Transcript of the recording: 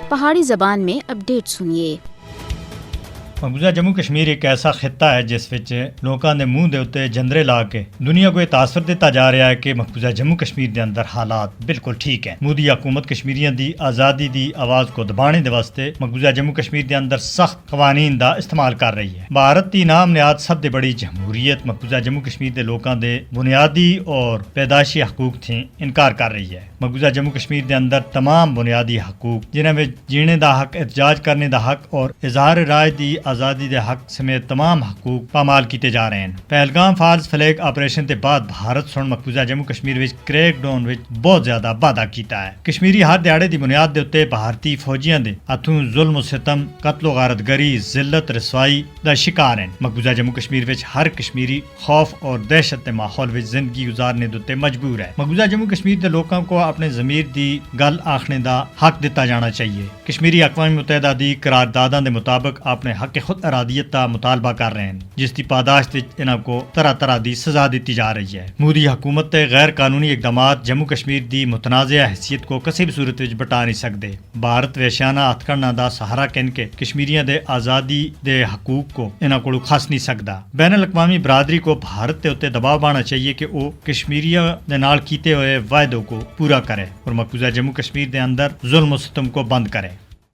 پہاڑی زبان میں اپڈیٹ سنیے۔ مقبوضہ جموں کشمیر ایک ایسا خطہ ہے جس وچ لوکاں دے منہ دے اوتے جندرے لا کے دنیا کو یہ تاثر دیتا جا رہا ہے کہ مقبوضہ جموں کشمیر دے اندر حالات بالکل ٹھیک ہیں۔ مودی حکومت کشمیریاں دی آزادی دی آواز کو دبانے دے واسطے مقبوضہ جموں کشمیر دے اندر سخت قوانین دا استعمال کر رہی ہے۔ بھارت دی نام نہاد سب دے بڑی جمہوریت مقبوضہ جموں کشمیر دے لوکاں دے بنیادی اور پیدائشی حقوق تھیں انکار کر رہی ہے۔ مقبوضہ جموں کشمیر دے اندر تمام بنیادی حقوق جنہاں وچ جینے دا حق، احتجاج کرنے دا حق اور اظہار رائے دی آزادی دے حق سمیت تمام حقوق پامال کیتے جا رہے ہیں۔ پہلگام فالز فلیگ آپریشن کے بعد بھارت سن مقبوضہ جموں کشمیر وچ کریک ڈاؤن وچ بہت زیادہ وعدہ کیتا ہے۔ کشمیری ہر دیہڑے دی بنیاد دے اوتے بھارتی فوجیاں دے ہتھوں ظلم و ستم، قتل و غارت گری، ذلت رسوائی دا شکار ہیں۔ مقبوضہ جموں کشمیر وچ ہر کشمیری خوف اور دہشت دے ماحول وچ زندگی گزارنے دے اوتے مجبور ہے۔ مقبوضہ جموں کشمیر دے لوکاں کو اپنے ضمیر دی گل آکھنے دا حق دتا جانا چاہیے۔ کشمیری اقوام متحدہ دی قرارداداں دے مطابق اپنے حق خود ارادیت کا مطالبہ کر رہے ہیں، جس کی پاداش انہاں کو طرح طرح دی سزا دیتی جا رہی ہے۔ مودی حکومت تے غیر قانونی اقدامات جموں کشمیر دی متنازع حیثیت کو کسی بھی صورت وچ بٹا نہیں سکتے۔ بھارت ویشیانہ ہتھ کھڑنا دا سہارا کن کے کشمیریاں دے آزادی دے حقوق کو انہاں کو کھس نہیں سکتا۔ بین الاقوامی برادری کو بھارت تے اوتے دباؤ بنانا چاہیے کہ وہ کشمیریوں دے نال کیتے ہوئے وعدوں کو پورا کرے اور مقبوضہ جموں کشمیر دے اندر ظلم و ستم کو بند کرے۔